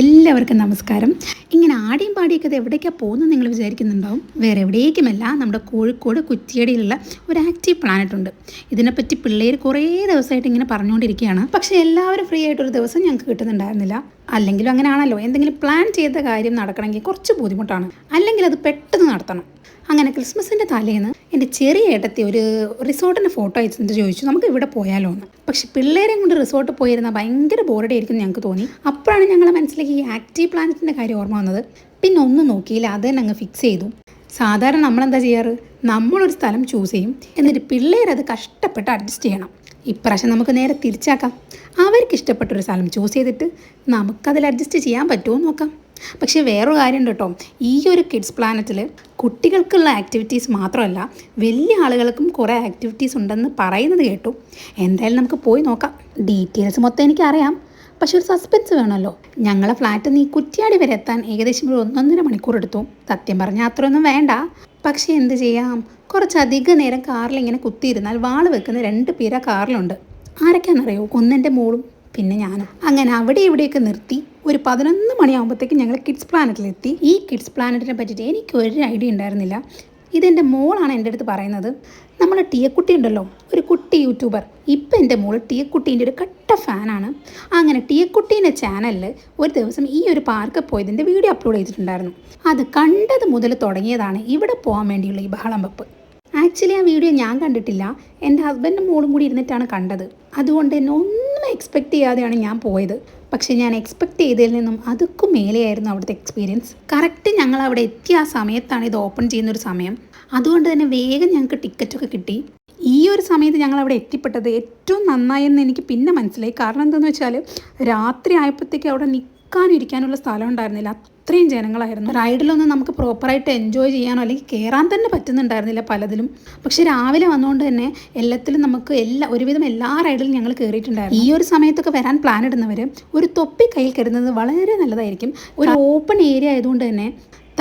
എല്ലാവർക്കും നമസ്കാരം. ഇങ്ങനെ ആടിയും പാടിയൊക്കെ ഇത് എവിടേക്കാണ് പോകുന്നത് നിങ്ങൾ വിചാരിക്കുന്നുണ്ടാവും. വേറെ എവിടേക്കുമല്ല, നമ്മുടെ കോഴിക്കോട് കുറ്റ്യാടിയിലുള്ള ഒരു ആക്റ്റീവ് പ്ലാനറ്റ് ഉണ്ട്. ഇതിനെപ്പറ്റി പിള്ളേർ കുറേ ദിവസമായിട്ട് ഇങ്ങനെ പറഞ്ഞുകൊണ്ടിരിക്കുകയാണ്. പക്ഷേ എല്ലാവരും ഫ്രീ ആയിട്ടൊരു ദിവസം ഞങ്ങൾക്ക് കിട്ടുന്നുണ്ടായിരുന്നില്ല. അല്ലെങ്കിലും അങ്ങനെയാണല്ലോ, എന്തെങ്കിലും പ്ലാൻ ചെയ്ത കാര്യം നടക്കണമെങ്കിൽ കുറച്ച് ബുദ്ധിമുട്ടാണ്, അല്ലെങ്കിൽ അത് പെട്ടെന്ന് നടത്തണം. അങ്ങനെ ക്രിസ്മസിൻ്റെ തലേന്ന് എൻ്റെ ചെറിയ ഏട്ടത്തി ഒരു റിസോർട്ടിൻ്റെ ഫോട്ടോ അയച്ചിട്ട് ചോദിച്ചു നമുക്ക് ഇവിടെ പോയാലോ എന്ന്. പക്ഷെ പിള്ളേരെയും കൊണ്ട് റിസോർട്ട് പോയിരുന്നാൽ ഭയങ്കര ബോറടി ആയിരിക്കും ഞങ്ങൾക്ക് തോന്നി. അപ്പോഴാണ് ഞങ്ങളെ മനസ്സിലേക്ക് ഈ ആക്റ്റീവ് പ്ലാനറ്റിൻ്റെ കാര്യം ഓർമ്മ വന്നത്. പിന്നെ ഒന്നും നോക്കിയില്ല, അത് തന്നെ അങ്ങ് ഫിക്സ് ചെയ്തു. സാധാരണ നമ്മളെന്താ ചെയ്യാറ്, നമ്മളൊരു സ്ഥലം ചൂസ് ചെയ്യും, എന്നിട്ട് പിള്ളേരത് കഷ്ടപ്പെട്ട് അഡ്ജസ്റ്റ് ചെയ്യണം. ഇപ്രാവശ്യം നമുക്ക് നേരെ തിരിച്ചാക്കാം. അവർക്ക് ഇഷ്ടപ്പെട്ടൊരു സ്ഥലം ചൂസ് ചെയ്തിട്ട് നമുക്കതിൽ അഡ്ജസ്റ്റ് ചെയ്യാൻ പറ്റുമോ നോക്കാം. പക്ഷേ വേറൊരു കാര്യമുണ്ട് കേട്ടോ, ഈ ഒരു കിഡ്സ് പ്ലാനറ്റിൽ കുട്ടികൾക്കുള്ള ആക്ടിവിറ്റീസ് മാത്രമല്ല, വലിയ ആളുകൾക്കും കുറേ ആക്ടിവിറ്റീസ് ഉണ്ടെന്ന് പറയുന്നത് കേട്ടു. എന്തായാലും നമുക്ക് പോയി നോക്കാം. ഡീറ്റെയിൽസ് മൊത്തം എനിക്കറിയാം, പക്ഷെ ഒരു സസ്പെൻസ് വേണമല്ലോ. ഞങ്ങളെ ഫ്ലാറ്റിൽ നിന്ന് ഈ കുറ്റ്യാടി വരെ എത്താൻ ഏകദേശം ഒരു 1.5 മണിക്കൂർ എടുത്തു. സത്യം പറഞ്ഞാൽ അത്രയൊന്നും വേണ്ട, പക്ഷേ എന്ത് ചെയ്യാം, കുറച്ചധികം നേരം കാറിലിങ്ങനെ കുത്തിയിരുന്നാൽ വാള് വെക്കുന്ന 2 പേരാ കാറിലുണ്ട്. ആരൊക്കെയാണെന്നറിയോ? ഒന്നെൻ്റെ മോളും പിന്നെ ഞാനും. അങ്ങനെ അവിടെ ഇവിടെയൊക്കെ നിർത്തി ഒരു 11 മണിയാകുമ്പോഴത്തേക്കും ഞങ്ങൾ കിഡ്സ് പ്ലാനറ്റിലെത്തി. ഈ കിഡ്സ് പ്ലാനറ്റിനെ പറ്റിയിട്ട് എനിക്കൊരു ഐഡിയ ഉണ്ടായിരുന്നില്ല. ഇതെൻ്റെ മോളാണ് എൻ്റെ അടുത്ത് പറയുന്നത്. നമ്മൾ ടിയക്കുട്ടി ഉണ്ടല്ലോ, ഒരു കുട്ടി യൂട്യൂബർ, ഇപ്പം എൻ്റെ മോൾ ടിയക്കുട്ടീൻ്റെ ഒരു കട്ട ഫാനാണ്. അങ്ങനെ ടിയക്കുട്ടീൻ്റെ ചാനലിൽ ഒരു ദിവസം ഈ ഒരു പാർക്ക് പോയതിൻ്റെ വീഡിയോ അപ്ലോഡ് ചെയ്തിട്ടുണ്ടായിരുന്നു. അത് കണ്ടത് മുതൽ തുടങ്ങിയതാണ് ഇവിടെ പോകാൻ വേണ്ടിയുള്ള ഈ ബഹളം വെപ്പ്. ആക്ച്വലി ആ വീഡിയോ ഞാൻ കണ്ടിട്ടില്ല, എൻ്റെ ഹസ്ബൻഡും മോളും കൂടി ഇരുന്നിട്ടാണ് കണ്ടത്. അതുകൊണ്ട് തന്നെ ഒന്നും എക്സ്പെക്റ്റ് ചെയ്യാതെയാണ് ഞാൻ പോയത്. പക്ഷേ ഞാൻ എക്സ്പെക്റ്റ് ചെയ്തതിൽ നിന്നും അതൊക്കെ മേലെയായിരുന്നു അവിടുത്തെ എക്സ്പീരിയൻസ്. കറക്റ്റ് ഞങ്ങൾ അവിടെ എത്തിയ ആ സമയത്താണ് ഇത് ഓപ്പൺ ചെയ്യുന്നൊരു സമയം. അതുകൊണ്ട് തന്നെ വേഗം ഞങ്ങൾക്ക് ടിക്കറ്റൊക്കെ കിട്ടി. ഈ ഒരു സമയത്ത് ഞങ്ങൾ അവിടെ എത്തിപ്പെട്ടത് ഏറ്റവും നന്നായെന്ന് എനിക്ക് പിന്നെ മനസ്സിലായി. കാരണം എന്താണെന്ന് വെച്ചാൽ രാത്രി ആയപ്പോഴത്തേക്ക് അവിടെ നിൽക്കാനും ഇരിക്കാനുള്ള സ്ഥലം ഉണ്ടായിരുന്നില്ല, അത്രയും ജനങ്ങളായിരുന്നു. റൈഡിലൊന്നും നമുക്ക് പ്രോപ്പറായിട്ട് എൻജോയ് ചെയ്യാനോ അല്ലെങ്കിൽ കയറാൻ തന്നെ പറ്റുന്നുണ്ടായിരുന്നില്ല പലതിലും. പക്ഷെ രാവിലെ വന്നുകൊണ്ട് തന്നെ എല്ലാത്തിലും നമുക്ക് ഒരുവിധം എല്ലാ റൈഡിലും ഞങ്ങൾ കയറിയിട്ടുണ്ടായിരുന്നു. ഈ ഒരു സമയത്തൊക്കെ വരാൻ പ്ലാൻ ഇടുന്നവർ ഒരു തൊപ്പി കയ്യിൽ കരുതുന്നത് വളരെ നല്ലതായിരിക്കും. ഒരു ഓപ്പൺ ഏരിയ ആയതുകൊണ്ട് തന്നെ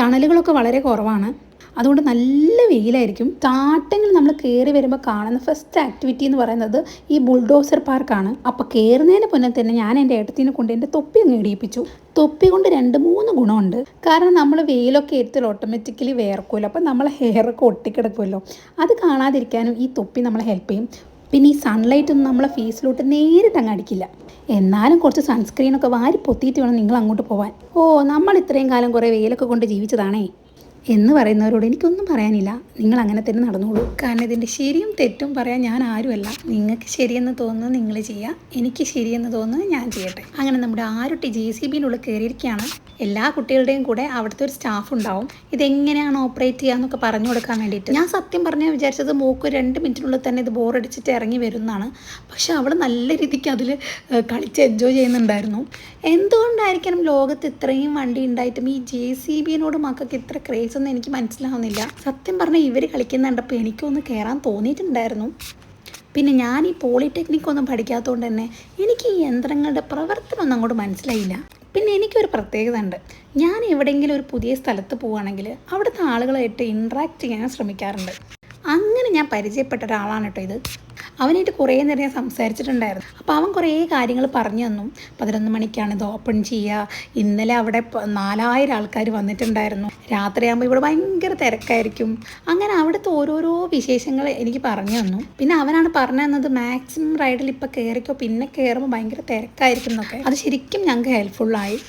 തണലുകളൊക്കെ വളരെ കുറവാണ്, അതുകൊണ്ട് നല്ല വെയിലായിരിക്കും. സ്റ്റാർട്ടിങ്ങിൽ നമ്മൾ കയറി വരുമ്പോൾ കാണുന്ന ഫസ്റ്റ് ആക്ടിവിറ്റി എന്ന് പറയുന്നത് ഈ ബുൾഡോസർ പാർക്കാണ്. അപ്പോൾ കയറുന്നതിന് മുന്നേ തന്നെ ഞാൻ എൻ്റെ ഏട്ടത്തിനെ കൊണ്ട് എൻ്റെ തൊപ്പി അങ്ങ് ഇടിയിപ്പിച്ചു. തൊപ്പി കൊണ്ട് 2-3 ഗുണമുണ്ട്. കാരണം നമ്മൾ വെയിലൊക്കെ എടുത്താൽ ഓട്ടോമാറ്റിക്കലി വേർക്കുമല്ലോ, അപ്പോൾ നമ്മളെ ഹെയറൊക്കെ ഒട്ടിക്കിടക്കുമല്ലോ. അത് കാണാതിരിക്കാനും ഈ തൊപ്പി നമ്മളെ ഹെൽപ്പ് ചെയ്യും. പിന്നെ ഈ സൺലൈറ്റ് ഒന്നും നമ്മളെ ഫേസിലോട്ട് നേരിട്ട് അങ്ങ് അടിക്കില്ല. എന്നാലും കുറച്ച് സൺസ്ക്രീനൊക്കെ വാരി പൊത്തിയിട്ട് വേണം നിങ്ങൾ അങ്ങോട്ട് പോകാൻ. നമ്മൾ ഇത്രയും കാലം കുറേ വെയിലൊക്കെ കൊണ്ട് ജീവിച്ചതാണേ എന്ന് പറയുന്നവരോട് എനിക്കൊന്നും പറയാനില്ല. നിങ്ങൾ അങ്ങനെ തന്നെ നടന്നോളൂ. കാരണം ഇതിൻ്റെ ശരിയും തെറ്റും പറയാൻ ഞാൻ ആരുമല്ല. നിങ്ങൾക്ക് ശരിയെന്ന് തോന്നുന്നത് നിങ്ങൾ ചെയ്യുക, എനിക്ക് ശരിയെന്ന് തോന്നുന്നത് ഞാൻ ചെയ്യട്ടെ. അങ്ങനെ നമ്മുടെ ആരുട്ടി JCBൻ്റെ ഉള്ളിൽ കയറിയിരിക്കുകയാണ്. എല്ലാ കുട്ടികളുടെയും കൂടെ അവിടുത്തെ ഒരു സ്റ്റാഫ് ഉണ്ടാവും. ഇതെങ്ങനെയാണ് ഓപ്പറേറ്റ് ചെയ്യുക എന്നൊക്കെ പറഞ്ഞു കൊടുക്കാൻ വേണ്ടിയിട്ട്. ഞാൻ സത്യം പറഞ്ഞാൽ വിചാരിച്ചത് മോക്ക് 2 മിനിറ്റിനുള്ളിൽ തന്നെ ഇത് ബോറടിച്ചിട്ട് ഇറങ്ങി വരുന്നതാണ്. പക്ഷെ അവൾ നല്ല രീതിക്ക് അതിൽ കളിച്ച് എൻജോയ് ചെയ്യുന്നുണ്ടായിരുന്നു. എന്തുകൊണ്ടായിരിക്കണം ലോകത്ത് ഇത്രയും വണ്ടി ഉണ്ടായിട്ടും ഈ JCBനോട് മക്കൾക്ക് ഇത്ര ക്രേസ് ഒന്നും എനിക്ക് മനസ്സിലാവുന്നില്ല. സത്യം പറഞ്ഞാൽ ഇവർ കളിക്കുന്ന കണ്ടപ്പോൾ എനിക്കൊന്ന് കയറാൻ തോന്നിയിട്ടുണ്ടായിരുന്നു. പിന്നെ ഞാൻ ഈ പോളിടെക്നിക് ഒന്നും പഠിക്കാത്തതുകൊണ്ട് തന്നെ എനിക്ക് ഈ യന്ത്രങ്ങളുടെ പ്രവർത്തനം ഒന്നും അങ്ങോട്ട് മനസ്സിലായില്ല. പിന്നെ എനിക്കൊരു പ്രത്യേകത ഉണ്ട്, ഞാൻ എവിടെയെങ്കിലും ഒരു പുതിയ സ്ഥലത്ത് പോവുകയാണെങ്കിൽ അവിടുത്തെ ആളുകളായിട്ട് ഇൻട്രാക്ട് ചെയ്യാൻ ശ്രമിക്കാറുണ്ട്. അങ്ങനെ ഞാൻ പരിചയപ്പെട്ട ഒരാളാണ് കേട്ടോ ഇത്. അവനായിട്ട് കുറേ നേരം ഞാൻ സംസാരിച്ചിട്ടുണ്ടായിരുന്നു. അപ്പോൾ അവൻ കുറേ കാര്യങ്ങൾ പറഞ്ഞു തന്നു. 11 മണിക്കാണ് ഇത് ഓപ്പൺ ചെയ്യുക. ഇന്നലെ അവിടെ 4000 ആൾക്കാർ വന്നിട്ടുണ്ടായിരുന്നു. രാത്രിയാകുമ്പോൾ ഇവിടെ ഭയങ്കര തിരക്കായിരിക്കും. അങ്ങനെ അവിടുത്തെ ഓരോരോ വിശേഷങ്ങൾ എനിക്ക് പറഞ്ഞു തന്നു. പിന്നെ അവനാണ് പറഞ്ഞു തന്നത് മാക്സിമം റൈഡിൽ ഇപ്പോൾ കയറിക്കോ, പിന്നെ കയറുമ്പോൾ ഭയങ്കര തിരക്കായിരിക്കും എന്നൊക്കെ. അത് ശരിക്കും ഞങ്ങൾക്ക് ഹെൽപ്ഫുള്ളായി.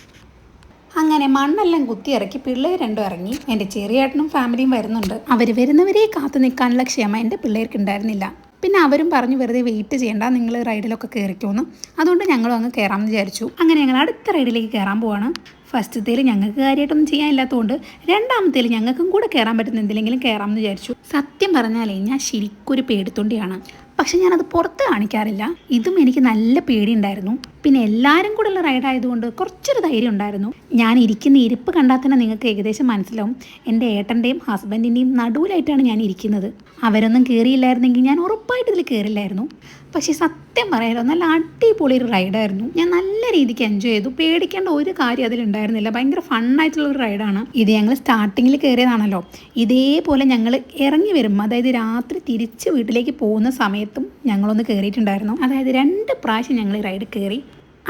അങ്ങനെ മണ്ണെല്ലാം കുത്തി ഇറക്കി പിള്ളേർ 2 ഇറങ്ങി. എൻ്റെ ചെറിയേട്ടനും ഫാമിലിയും വരുന്നുണ്ട്. അവർ വരുന്നവരെ കാത്തു നിൽക്കാനുള്ള ക്ഷമ എൻ്റെ പിള്ളേർക്ക് ഉണ്ടായിരുന്നില്ല. പിന്നെ അവരും പറഞ്ഞു വെറുതെ വെയിറ്റ് ചെയ്യേണ്ട, നിങ്ങൾ റൈഡിലൊക്കെ കയറിക്കോന്ന്. അതുകൊണ്ട് ഞങ്ങളും അങ്ങ് കയറാമെന്ന് വിചാരിച്ചു. അങ്ങനെ ഞങ്ങൾ അടുത്ത റൈഡിലേക്ക് കയറാൻ പോവാണ്. ഫസ്റ്റത്തേൽ ഞങ്ങൾക്ക് കാര്യമായിട്ടൊന്നും ചെയ്യാനില്ലാത്തതുകൊണ്ട് രണ്ടാമത്തേൽ ഞങ്ങൾക്കും കൂടെ കയറാൻ പറ്റുന്ന എന്തെങ്കിലും കയറാമെന്ന് വിചാരിച്ചു. സത്യം പറഞ്ഞാലേ ഞാൻ ശരിക്കൊരു പേടിത്തൊണ്ടിയാണ്. പക്ഷെ ഞാനത് പുറത്ത് കാണിക്കാറില്ല. ഇതും എനിക്ക് നല്ല പേടിയുണ്ടായിരുന്നു. പിന്നെ എല്ലാവരും കൂടെ ഉള്ള റൈഡായതുകൊണ്ട് കുറച്ചൊരു ധൈര്യം ഉണ്ടായിരുന്നു. ഞാൻ ഇരിക്കുന്ന ഇരിപ്പ് കണ്ടാൽ തന്നെ നിങ്ങൾക്ക് ഏകദേശം മനസ്സിലാവും. എൻ്റെ ഏട്ടൻ്റെയും ഹസ്ബൻഡിൻ്റെയും നടുവിലായിട്ടാണ് ഞാൻ ഇരിക്കുന്നത്. അവരൊന്നും കയറിയില്ലായിരുന്നെങ്കിൽ ഞാൻ ഉറപ്പായിട്ട് ഇതിൽ കയറില്ലായിരുന്നു. പക്ഷേ സത്യം പറയാലോ, നല്ല അടിപൊളി ഒരു റൈഡായിരുന്നു. ഞാൻ നല്ല രീതിക്ക് എൻജോയ് ചെയ്തു. പേടിക്കേണ്ട ഒരു കാര്യം അതിലുണ്ടായിരുന്നില്ല. ഭയങ്കര ഫണ്ണായിട്ടുള്ളൊരു റൈഡാണ് ഇത്. ഞങ്ങൾ സ്റ്റാർട്ടിങ്ങിൽ കയറിയതാണല്ലോ. ഇതേപോലെ ഞങ്ങൾ ഇറങ്ങി വരും, അതായത് രാത്രി തിരിച്ച് വീട്ടിലേക്ക് പോകുന്ന സമയത്തും ഞങ്ങളൊന്ന് കയറിയിട്ടുണ്ടായിരുന്നു. അതായത് 2 പ്രാവശ്യം ഞങ്ങൾ ഈ റൈഡ് കയറി.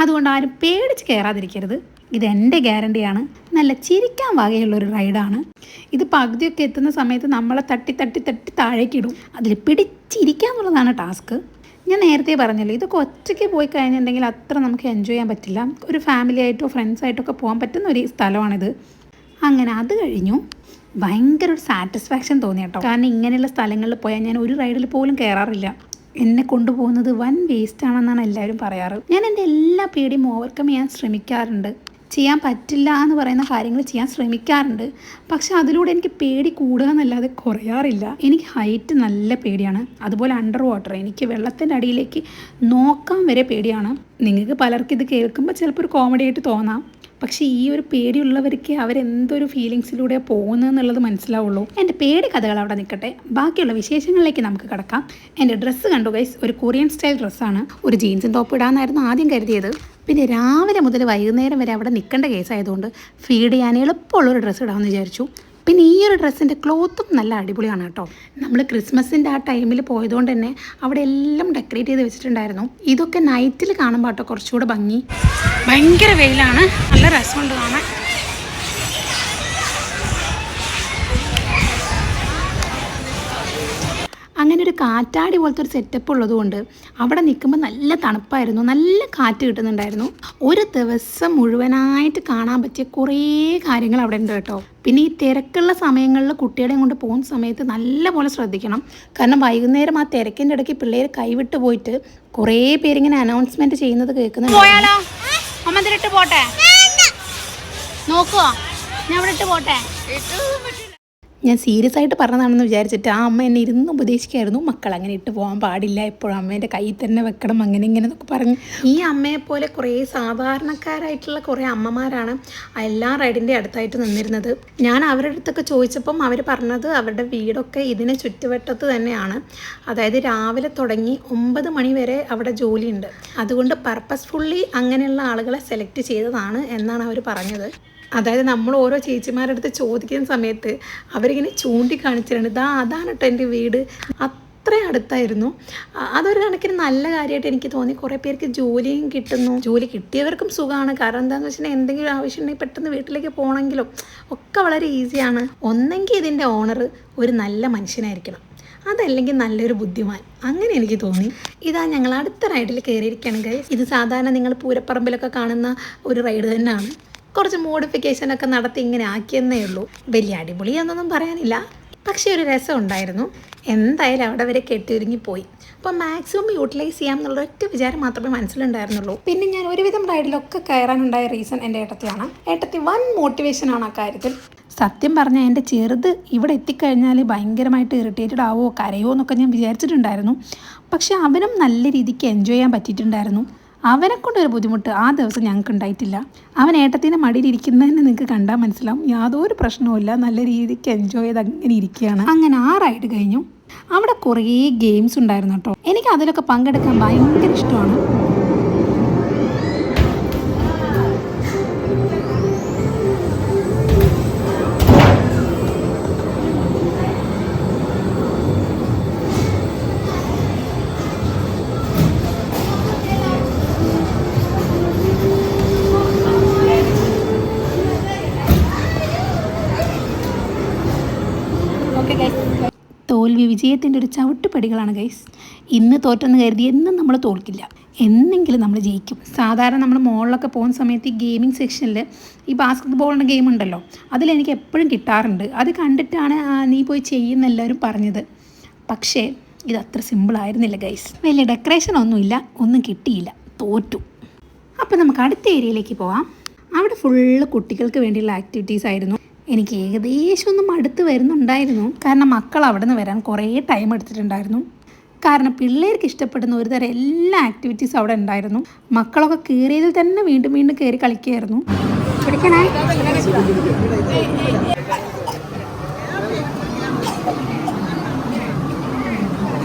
അതുകൊണ്ട് ആരും പേടിച്ച് കയറാതിരിക്കരുത്. ഇതെൻ്റെ ഗ്യാരണ്ടിയാണ്. നല്ല ചിരിക്കാൻ വകയുള്ളൊരു റൈഡാണ് ഇത്. പകുതിയൊക്കെ എത്തുന്ന സമയത്ത് നമ്മളെ തട്ടി തട്ടി തട്ടി താഴേക്കിടും. അതിൽ പിടിച്ചിരിക്കുക എന്നുള്ളതാണ് ടാസ്ക്. ഞാൻ നേരത്തെ പറഞ്ഞല്ലോ, ഇതൊക്കെ ഒറ്റയ്ക്ക് പോയി കഴിഞ്ഞിട്ടുണ്ടെങ്കിൽ അത്ര നമുക്ക് എൻജോയ് ചെയ്യാൻ പറ്റില്ല. ഒരു ഫാമിലി ആയിട്ടോ ഫ്രണ്ട്സായിട്ടോ ഒക്കെ പോകാൻ പറ്റുന്ന ഒരു സ്ഥലമാണിത്. അങ്ങനെ അത് കഴിഞ്ഞു ഭയങ്കര ഒരു സാറ്റിസ്ഫാക്ഷൻ തോന്നി കേട്ടോ. കാരണം ഇങ്ങനെയുള്ള സ്ഥലങ്ങളിൽ പോയാൽ ഞാൻ ഒരു റൈഡിൽ പോലും കയറാറില്ല. എന്നെ കൊണ്ടുപോകുന്നത് വൻ വേസ്റ്റാണെന്നാണ് എല്ലാവരും പറയാറ്. ഞാൻ എൻ്റെ എല്ലാ പേടിയും ഓവർകം ചെയ്യാൻ ശ്രമിക്കാറുണ്ട്. ചെയ്യാൻ പറ്റില്ല എന്ന് പറയുന്ന കാര്യങ്ങൾ ചെയ്യാൻ ശ്രമിക്കാറുണ്ട്. പക്ഷെ അതിലൂടെ എനിക്ക് പേടി കൂടുക എന്നല്ലാതെ കുറയാറില്ല. എനിക്ക് ഹൈറ്റ് നല്ല പേടിയാണ്. അതുപോലെ അണ്ടർ വാട്ടർ, എനിക്ക് വെള്ളത്തിൻ്റെ അടിയിലേക്ക് നോക്കാൻ വരെ പേടിയാണ്. നിങ്ങൾക്ക് പലർക്കും ഇത് കേൾക്കുമ്പോൾ ചിലപ്പോൾ ഒരു കോമഡി ആയിട്ട് തോന്നാം. പക്ഷേ ഈ ഒരു പേടിയുള്ളവർക്ക് അവരെന്തൊരു ഫീലിങ്സിലൂടെ പോകുന്നതെന്നുള്ളത് മനസ്സിലാവുള്ളൂ. എൻ്റെ പേടി കഥകൾ അവിടെ നിൽക്കട്ടെ, ബാക്കിയുള്ള വിശേഷങ്ങളിലേക്ക് നമുക്ക് കിടക്കാം. എൻ്റെ ഡ്രസ്സ് കണ്ടു ഗൈസ്, ഒരു കൊറിയൻ സ്റ്റൈൽ ഡ്രസ്സാണ്. ഒരു ജീൻസും ടോപ്പ് ഇടാമെന്നായിരുന്നു ആദ്യം കരുതിയത്. പിന്നെ രാവിലെ മുതൽ വൈകുന്നേരം വരെ അവിടെ നിൽക്കേണ്ട കേസായതുകൊണ്ട് ഫീഡ് ചെയ്യാൻ എളുപ്പമുള്ളൊരു ഡ്രസ്സ് ഇടാമെന്ന് വിചാരിച്ചു. പിന്നെ ഈ ഒരു ഡ്രസ്സിൻ്റെ ക്ലോത്തും നല്ല അടിപൊളിയാണ് കേട്ടോ. നമ്മൾ ക്രിസ്മസിൻ്റെ ആ ടൈമിൽ പോയതുകൊണ്ട് തന്നെ അവിടെ എല്ലാം ഡെക്കറേറ്റ് ചെയ്ത് വെച്ചിട്ടുണ്ടായിരുന്നു. ഇതൊക്കെ നൈറ്റിൽ കാണുമ്പോൾ കേട്ടോ കുറച്ചുകൂടെ ഭംഗി. ഭയങ്കര വെയിലാണ്, നല്ല രസമുണ്ട് കാണാൻ. അങ്ങനെ ഒരു കാറ്റാടി പോലത്തെ ഒരു സെറ്റപ്പ് ഉള്ളതുകൊണ്ട് അവിടെ നിൽക്കുമ്പോൾ നല്ല തണുപ്പായിരുന്നു, നല്ല കാറ്റ് കിട്ടുന്നുണ്ടായിരുന്നു. ഒരു ദിവസം മുഴുവനായിട്ട് കാണാൻ പറ്റിയ കുറേ കാര്യങ്ങൾ അവിടെ ഉണ്ട് കേട്ടോ. പിന്നെ ഈ തിരക്കുള്ള സമയങ്ങളിൽ കുട്ടികളെയും കൊണ്ട് പോകുന്ന സമയത്ത് നല്ല പോലെ ശ്രദ്ധിക്കണം. കാരണം വൈകുന്നേരം ആ തിരക്കിൻ്റെ ഇടയ്ക്ക് പിള്ളേർ കൈവിട്ട് പോയിട്ട് കുറേ പേരിങ്ങനെ അനൗൺസ്മെൻറ്റ് ചെയ്യുന്നത് കേൾക്കുന്നുണ്ട്. പോയാലോ അമ്മ ഇതിലിട്ട് പോട്ടെ, നോക്കുവോ ഞാൻ ഇവിടെ ഇട്ട് പോട്ടെ. ഞാൻ സീരിയസ് ആയിട്ട് പറഞ്ഞതാണെന്ന് വിചാരിച്ചിട്ട് ആ അമ്മ എന്നെ ഇരുന്ന് ഉപദേശിക്കായിരുന്നു. മക്കൾ അങ്ങനെ ഇട്ട് പോകാൻ പാടില്ല, എപ്പോഴും അമ്മേൻ്റെ കയ്യിൽ തന്നെ വെക്കണം, അങ്ങനെ ഇങ്ങനെ എന്നൊക്കെ പറഞ്ഞ്. ഈ അമ്മയെപ്പോലെ കുറേ സാധാരണക്കാരായിട്ടുള്ള കുറേ അമ്മമാരാണ് എല്ലാ റൈഡിൻ്റെ അടുത്തായിട്ട് നിന്നിരുന്നത്. ഞാൻ അവരുടെ അടുത്തൊക്കെ ചോദിച്ചപ്പം അവർ പറഞ്ഞത് അവരുടെ വീടൊക്കെ ഇതിന് ചുറ്റുവട്ടത്ത് തന്നെയാണ്. അതായത് രാവിലെ തുടങ്ങി 9 മണി വരെ അവിടെ ജോലിയുണ്ട്. അതുകൊണ്ട് പർപ്പസ്ഫുള്ളി അങ്ങനെയുള്ള ആളുകളെ സെലക്ട് ചെയ്തതാണ് എന്നാണ് അവർ പറഞ്ഞത്. അതായത് നമ്മൾ ഓരോ ചേച്ചിമാരുടെ അടുത്ത് ചോദിക്കുന്ന സമയത്ത് അവരിങ്ങനെ ചൂണ്ടിക്കാണിച്ചിട്ടുണ്ട്, അതാണ് കേട്ടോ എൻ്റെ വീട്, അത്ര അടുത്തായിരുന്നു. അതൊരു കണക്കിന് നല്ല കാര്യമായിട്ട് എനിക്ക് തോന്നി. കുറേ പേർക്ക് ജോലിയും കിട്ടുന്നു, ജോലി കിട്ടിയവർക്കും സുഖമാണ്. കാരണം എന്താണെന്ന് വെച്ചിട്ടുണ്ടെങ്കിൽ എന്തെങ്കിലും ആവശ്യമുണ്ടെങ്കിൽ പെട്ടെന്ന് വീട്ടിലേക്ക് പോകണമെങ്കിലും ഒക്കെ വളരെ ഈസിയാണ്. ഒന്നെങ്കിൽ ഇതിൻ്റെ ഓണർ ഒരു നല്ല മനുഷ്യനായിരിക്കണം, അതല്ലെങ്കിൽ നല്ലൊരു ബുദ്ധിമാൻ, അങ്ങനെ എനിക്ക് തോന്നി. ഇതാ ഞങ്ങൾ അടുത്ത റൈഡിൽ കയറിയിരിക്കുകയാണ് ഗൈസ്. ഇത് സാധാരണ നിങ്ങൾ പൂരപ്പറമ്പിലൊക്കെ കാണുന്ന ഒരു റൈഡ് തന്നെയാണ്. കുറച്ച് മോഡിഫിക്കേഷനൊക്കെ നടത്തി ഇങ്ങനെ ആക്കിയെന്നേ ഉള്ളൂ. വലിയ അടിപൊളിയാണെന്നൊന്നും പറയാനില്ല, പക്ഷേ ഒരു രസം ഉണ്ടായിരുന്നു. എന്തായാലും അവിടെ വരെ കെട്ടിയൊരുങ്ങിപ്പോയി. അപ്പോൾ മാക്സിമം യൂട്ടിലൈസ് ചെയ്യാം എന്നുള്ള ഒറ്റ വിചാരം മാത്രമേ മനസ്സിലുണ്ടായിരുന്നുള്ളൂ. പിന്നെ ഞാൻ ഒരുവിധം റൈഡിലൊക്കെ കയറാനുണ്ടായ റീസൺ എൻ്റെ ഏട്ടത്തിയാണ്. ഏട്ടത്തി വൺ മോട്ടിവേഷനാണ് ആ കാര്യത്തിൽ. സത്യം പറഞ്ഞാൽ എൻ്റെ ചെറുത് ഇവിടെ എത്തിക്കഴിഞ്ഞാൽ ഭയങ്കരമായിട്ട് ഇറിറ്റേറ്റഡ് ആവോ കരയോ എന്നൊക്കെ ഞാൻ വിചാരിച്ചിട്ടുണ്ടായിരുന്നു. പക്ഷെ അവനും നല്ല രീതിക്ക് എൻജോയ് ചെയ്യാൻ പറ്റിയിട്ടുണ്ടായിരുന്നു. അവനെക്കൊണ്ടൊരു ബുദ്ധിമുട്ട് ആ ദിവസം ഞങ്ങൾക്ക് ഉണ്ടായിട്ടില്ല. അവൻ ഏട്ടത്തിൻ്റെ മടിയിലിരിക്കുന്നതന്നെ നിങ്ങൾക്ക് കണ്ടാൽ മനസ്സിലാവും. യാതൊരു പ്രശ്നവുമില്ല, നല്ല രീതിക്ക് എൻജോയ് ചെയ്ത് അങ്ങനെ ഇരിക്കുകയാണ്. അങ്ങനെ ആ റൈഡ് കഴിഞ്ഞു. അവിടെ കുറേ ഗെയിംസ് ഉണ്ടായിരുന്നു കേട്ടോ. എനിക്ക് അതിലൊക്കെ പങ്കെടുക്കാൻ ഭയങ്കര ഇഷ്ടമാണ്. തോൽവി വിജയത്തിൻ്റെ ഒരു ചവിട്ടുപടികളാണ് ഗൈസ്. ഇന്ന് തോറ്റെന്ന് കരുതി എന്നും നമ്മൾ തോൽക്കില്ല, എന്നെങ്കിലും നമ്മൾ ജയിക്കും. സാധാരണ നമ്മൾ മോളിലൊക്കെ പോകുന്ന സമയത്ത് ഈ ഗെയിമിംഗ് സെക്ഷനിൽ ഈ ബാസ്കറ്റ് ബോളിൻ്റെ ഗെയിം ഉണ്ടല്ലോ, അതിലെനിക്ക് എപ്പോഴും കിട്ടാറുണ്ട്. അത് കണ്ടിട്ടാണ് നീ പോയി ചെയ്യുന്ന എല്ലാവരും പറഞ്ഞത്. പക്ഷേ ഇത് അത്ര സിമ്പിളായിരുന്നില്ല ഗൈസ്. വലിയ ഡെക്കറേഷനൊന്നുമില്ല, ഒന്നും കിട്ടിയില്ല, തോറ്റു. അപ്പോൾ നമുക്ക് അടുത്ത ഏരിയയിലേക്ക് പോകാം. അവിടെ ഫുള്ള് കുട്ടികൾക്ക് വേണ്ടിയുള്ള ആക്ടിവിറ്റീസ് ആയിരുന്നു. എനിക്ക് ഏകദേശം ഒന്നും അടുത്ത് വരുന്നുണ്ടായിരുന്നു, കാരണം മക്കൾ അവിടെ നിന്ന് വരാൻ കുറേ ടൈം എടുത്തിട്ടുണ്ടായിരുന്നു. കാരണം പിള്ളേർക്ക് ഇഷ്ടപ്പെടുന്ന ഒരു തരം എല്ലാ ആക്ടിവിറ്റീസും അവിടെ ഉണ്ടായിരുന്നു. മക്കളൊക്കെ കയറിയതിൽ തന്നെ വീണ്ടും വീണ്ടും കയറി കളിക്കുകയായിരുന്നു. പിടിക്കണേ.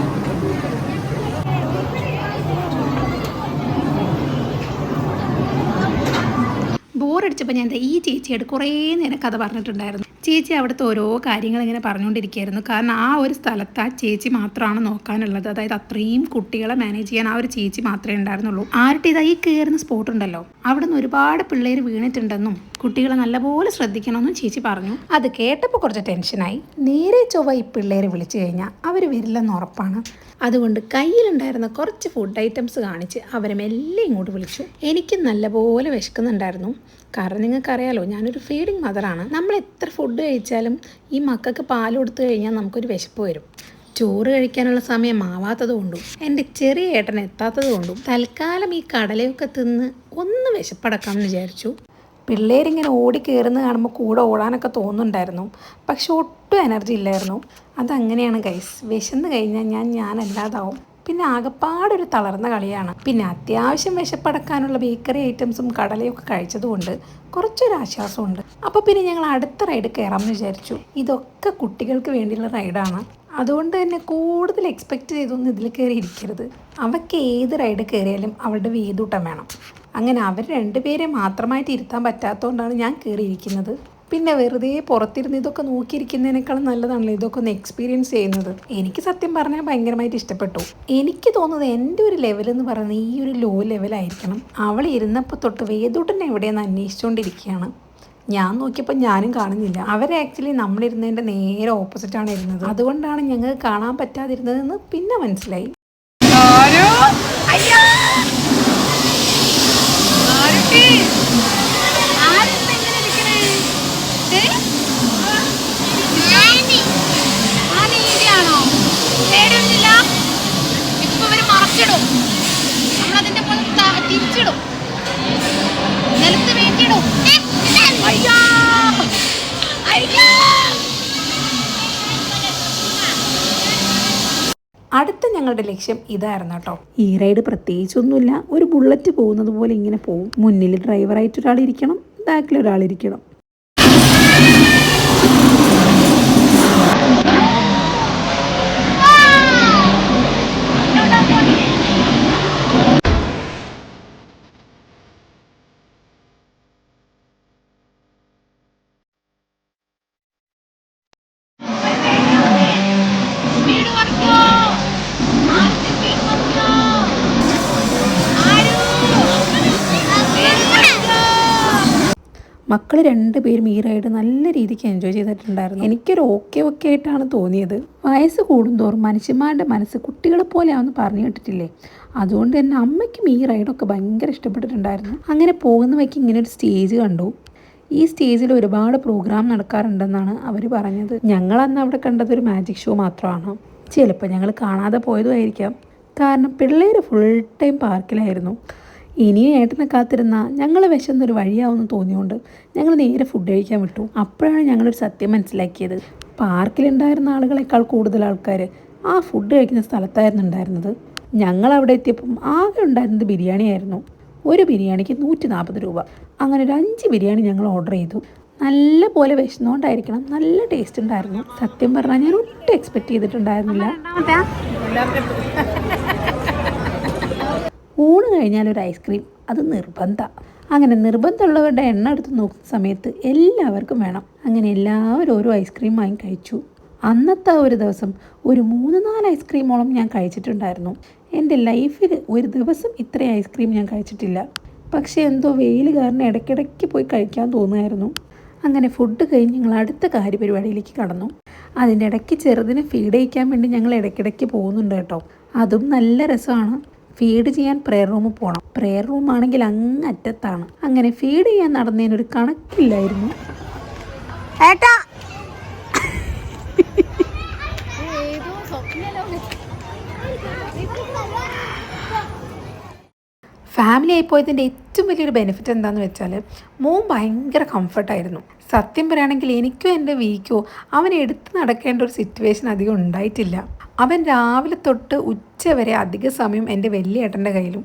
ബോറടിച്ചപ്പോൾ ഞാൻ ഈ ചേച്ചിയോട് കുറേ നേരം കഥ പറഞ്ഞിട്ടുണ്ടായിരുന്നു. ചേച്ചി അവിടുത്തെ ഓരോ കാര്യങ്ങൾ ഇങ്ങനെ പറഞ്ഞുകൊണ്ടിരിക്കുകയായിരുന്നു. കാരണം ആ ഒരു സ്ഥലത്ത് ആ ചേച്ചി മാത്രമാണ് നോക്കാനുള്ളത്. അതായത് അത്രയും കുട്ടികളെ മാനേജ് ചെയ്യാൻ ആ ഒരു ചേച്ചി മാത്രമേ ഉണ്ടായിരുന്നുള്ളൂ. ആരുടെ ഈ കയറുന്ന സ്പോട്ട് ഉണ്ടല്ലോ, അവിടെ നിന്ന് ഒരുപാട് പിള്ളേർ വീണിട്ടുണ്ടെന്നും കുട്ടികളെ നല്ലപോലെ ശ്രദ്ധിക്കണമെന്നും ചേച്ചി പറഞ്ഞു. അത് കേട്ടപ്പോൾ കുറച്ച് ടെൻഷനായി. നേരെ ചൊവ്വ ഈ പിള്ളേരെ വിളിച്ചു കഴിഞ്ഞാൽ അവർ വരില്ലെന്ന് ഉറപ്പാണ്. അതുകൊണ്ട് കയ്യിലുണ്ടായിരുന്ന കുറച്ച് ഫുഡ് ഐറ്റംസ് കാണിച്ച് അവരെ മെല്ലെ ഇങ്ങോട്ട് വിളിച്ചു. എനിക്ക് നല്ലപോലെ വിശക്കുന്നുണ്ടായിരുന്നു. കാരണം നിങ്ങൾക്കറിയാലോ, ഞാനൊരു ഫീഡിങ് മദറാണ്. നമ്മൾ എത്ര ഫുഡ് കഴിച്ചാലും ഈ മക്കൾക്ക് പാൽ കൊടുത്തു കഴിഞ്ഞാൽ നമുക്കൊരു വിശപ്പ് വരും. ചോറ് കഴിക്കാനുള്ള സമയം ആവാത്തത് കൊണ്ടും എൻ്റെ ചെറിയ ഏട്ടൻ എത്താത്തത് കൊണ്ടും തൽക്കാലം ഈ കടലയൊക്കെ തിന്ന് ഒന്ന് വിശപ്പടക്കാമെന്ന് വിചാരിച്ചു. പിള്ളേരിങ്ങനെ ഓടി കയറുന്ന കാണുമ്പോൾ കൂടെ ഓടാനൊക്കെ തോന്നുന്നുണ്ടായിരുന്നു. പക്ഷെ ഒട്ടും എനർജി ഇല്ലായിരുന്നു. അതങ്ങനെയാണ് ഗൈസ്, വിശന്ന് കഴിഞ്ഞാൽ ഞാനല്ലാതാവും. പിന്നെ ആകെപ്പാടൊരു തളർന്ന കളിയാണ്. പിന്നെ അത്യാവശ്യം വിശപ്പടക്കാനുള്ള ബേക്കറി ഐറ്റംസും കടലയൊക്കെ കഴിച്ചതുകൊണ്ട് കുറച്ചൊരു ആശ്വാസമുണ്ട്. അപ്പോൾ പിന്നെ ഞങ്ങൾ അടുത്ത റൈഡ് കയറാമെന്ന് വിചാരിച്ചു. ഇതൊക്കെ കുട്ടികൾക്ക് വേണ്ടിയുള്ള റൈഡാണ്. അതുകൊണ്ട് തന്നെ കൂടുതൽ എക്സ്പെക്റ്റ് ചെയ്തൊന്നും ഇതിൽ കയറി ഇരിക്കരുത്. അവർക്ക് ഏത് റൈഡ് കയറിയാലും അവളുടെ വേദൂട്ടം വേണം. അങ്ങനെ അവർ രണ്ടുപേരെ മാത്രമായിട്ട് ഇരുത്താൻ പറ്റാത്തതുകൊണ്ടാണ് ഞാൻ കയറിയിരിക്കുന്നത്. പിന്നെ വെറുതെ പുറത്തിരുന്ന് ഇതൊക്കെ നോക്കിയിരിക്കുന്നതിനേക്കാളും നല്ലതാണല്ലോ ഇതൊക്കെ ഒന്ന് എക്സ്പീരിയൻസ് ചെയ്യുന്നത്. എനിക്ക് സത്യം പറഞ്ഞാൽ ഭയങ്കരമായിട്ട് ഇഷ്ടപ്പെട്ടു. എനിക്ക് തോന്നുന്നത് എൻ്റെ ഒരു ലെവലെന്ന് പറയുന്നത് ഈ ഒരു ലോ ലെവലായിരിക്കണം. അവൾ ഇരുന്നപ്പോൾ തൊട്ട് വേദൂട്ടനെ എവിടെയെന്ന് അന്വേഷിച്ചുകൊണ്ടിരിക്കുകയാണ്. ഞാൻ നോക്കിയപ്പോൾ ഞാനും കാണുന്നില്ല. അവരെ ആക്ച്വലി നമ്മളിരുന്നതിൻ്റെ നേരെ ഓപ്പോസിറ്റാണ് ഇരുന്നത്. അതുകൊണ്ടാണ് ഞങ്ങൾക്ക് കാണാൻ പറ്റാതിരുന്നതെന്ന് പിന്നെ മനസ്സിലായി. അടുത്ത ഞങ്ങളുടെ ലക്ഷ്യം ഇതായിരുന്നു കേട്ടോ. ഈ റൈഡ് പ്രത്യേകിച്ചൊന്നുമില്ല, ഒരു ബുള്ളറ്റ് പോകുന്നത് പോലെ ഇങ്ങനെ പോകും. മുന്നിൽ ഡ്രൈവറായിട്ട് ഒരാളിരിക്കണം, ബാക്കിൽ ഒരാളിരിക്കണം. മക്കൾ രണ്ടുപേരും ഈ റൈഡ് നല്ല രീതിക്ക് എൻജോയ് ചെയ്തിട്ടുണ്ടായിരുന്നു. എനിക്കൊരു ഓക്കെ ആയിട്ടാണ് തോന്നിയത്. വയസ്സ് കൂടുന്തോറും മനുഷ്യന്മാരുടെ മനസ്സ് കുട്ടികളെ പോലെയാണെന്ന് പറഞ്ഞു കേട്ടിട്ടില്ലേ? അതുകൊണ്ട് തന്നെ അമ്മയ്ക്കും ഈ റൈഡൊക്കെ ഭയങ്കര ഇഷ്ടപ്പെട്ടിട്ടുണ്ടായിരുന്നു. അങ്ങനെ പോകുന്ന വഴിക്ക് ഇങ്ങനെ ഒരു സ്റ്റേജ് കണ്ടു. ഈ സ്റ്റേജിൽ ഒരുപാട് പ്രോഗ്രാം നടക്കാറുണ്ടെന്നാണ് അവർ പറഞ്ഞത്. ഞങ്ങളന്ന് അവിടെ കണ്ടതൊരു മാജിക് ഷോ മാത്രമാണ്. ചിലപ്പോൾ ഞങ്ങൾ കാണാതെ പോയതുമായിരിക്കാം. കാരണം പിള്ളേർ ഫുൾ ടൈം പാർക്കിലായിരുന്നു. ഇനിയും ഏട്ടനെ കാത്തിരുന്ന ഞങ്ങൾ വിശന്നൊരു വഴിയാവുമെന്ന് തോന്നിയുകൊണ്ട് ഞങ്ങൾ നേരെ ഫുഡ് കഴിക്കാൻ വിട്ടു. അപ്പോഴാണ് ഞങ്ങളൊരു സത്യം മനസ്സിലാക്കിയത്. പാർക്കിലുണ്ടായിരുന്ന ആളുകളെക്കാൾ കൂടുതൽ ആൾക്കാർ ആ ഫുഡ് കഴിക്കുന്ന സ്ഥലത്തായിരുന്നു ഉണ്ടായിരുന്നത്. ഞങ്ങൾ അവിടെ എത്തിയപ്പം ആകെ ഉണ്ടായിരുന്നത് ബിരിയാണി ആയിരുന്നു. ഒരു ബിരിയാണിക്ക് 140 രൂപ. അങ്ങനെ ഒരു 5 ബിരിയാണി ഞങ്ങൾ ഓർഡർ ചെയ്തു. നല്ല പോലെ വിശന്നുകൊണ്ടായിരിക്കണം, നല്ല ടേസ്റ്റ് ഉണ്ടായിരുന്നു. സത്യം പറഞ്ഞാൽ ഞാൻ ഒട്ടും എക്സ്പെക്റ്റ് ചെയ്തിട്ടുണ്ടായിരുന്നില്ല. ഊണ് കഴിഞ്ഞാൽ ഒരു ഐസ്ക്രീം, അത് നിർബന്ധമാണ്. അങ്ങനെ നിർബന്ധമുള്ളവരുടെ എണ്ണം എടുത്ത് നോക്കുന്ന സമയത്ത് എല്ലാവർക്കും വേണം. അങ്ങനെ എല്ലാവരും ഓരോ ഐസ്ക്രീം വാങ്ങി കഴിച്ചു. അന്നത്തെ ഒരു ദിവസം ഒരു 3-4 ഐസ്ക്രീമോളം ഞാൻ കഴിച്ചിട്ടുണ്ടായിരുന്നു. എൻ്റെ ലൈഫിൽ ഒരു ദിവസം ഇത്രയും ഐസ്ക്രീം ഞാൻ കഴിച്ചിട്ടില്ല. പക്ഷേ എന്തോ വെയിൽ കാരണം ഇടയ്ക്കിടയ്ക്ക് പോയി കഴിക്കാൻ തോന്നുമായിരുന്നു. അങ്ങനെ ഫുഡ് കഴിഞ്ഞ് ഞങ്ങൾ അടുത്ത കാര്യപരിപാടിയിലേക്ക് കടന്നു. അതിൻ്റെ ഇടയ്ക്ക് ചെറുതിനെ ഫീഡ് ചെയ്യിക്കാൻ വേണ്ടി ഞങ്ങൾ ഇടയ്ക്കിടയ്ക്ക് പോകുന്നുണ്ട് കേട്ടോ. അതും നല്ല രസമാണ്. ഫീഡ് ചെയ്യാൻ പ്രെയർ റൂമിൽ പോകണം. പ്രെയർ റൂമാണെങ്കിൽ അങ്ങ് അറ്റത്താണ്. അങ്ങനെ ഫീഡ് ചെയ്യാൻ നടന്നതിനൊരു കണക്കില്ലായിരുന്നു. ഫാമിലി ആയിപ്പോയതിൻ്റെ ഏറ്റവും വലിയൊരു ബെനിഫിറ്റ് എന്താണെന്ന് വെച്ചാൽ മോൻ ഭയങ്കര കംഫർട്ടായിരുന്നു. സത്യം പറയുകയാണെങ്കിൽ എനിക്കോ എൻ്റെ വീക്കോ അവനെ എടുത്ത് നടക്കേണ്ട ഒരു സിറ്റുവേഷൻ അധികം ഉണ്ടായിട്ടില്ല. അവൻ രാവിലെ തൊട്ട് ഉച്ച വരെ അധിക സമയം എൻ്റെ വലിയ ഏട്ടൻ്റെ കയ്യിലും,